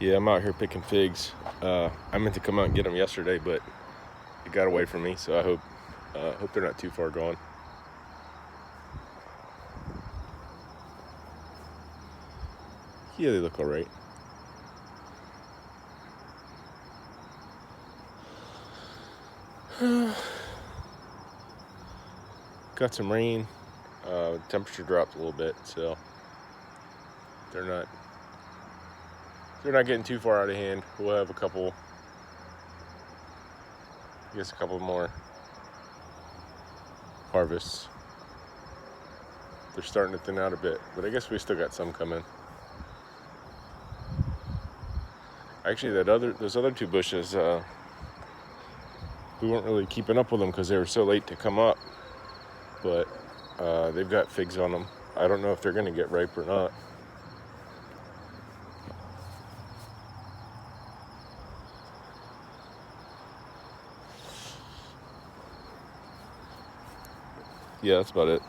Yeah, I'm out here picking figs. I meant to come out and get them yesterday, but it got away from me, so I hope they're not too far gone. Yeah, they look all right. Got some rain. Temperature dropped a little bit, so they're not getting too far out of hand. We'll have a couple more harvests. They're starting to thin out a bit, but I guess we still got some coming. Actually, those other two bushes, we weren't really keeping up with them because they were so late to come up, but they've got figs on them. I don't know if they're going to get ripe or not. Yeah, that's about it.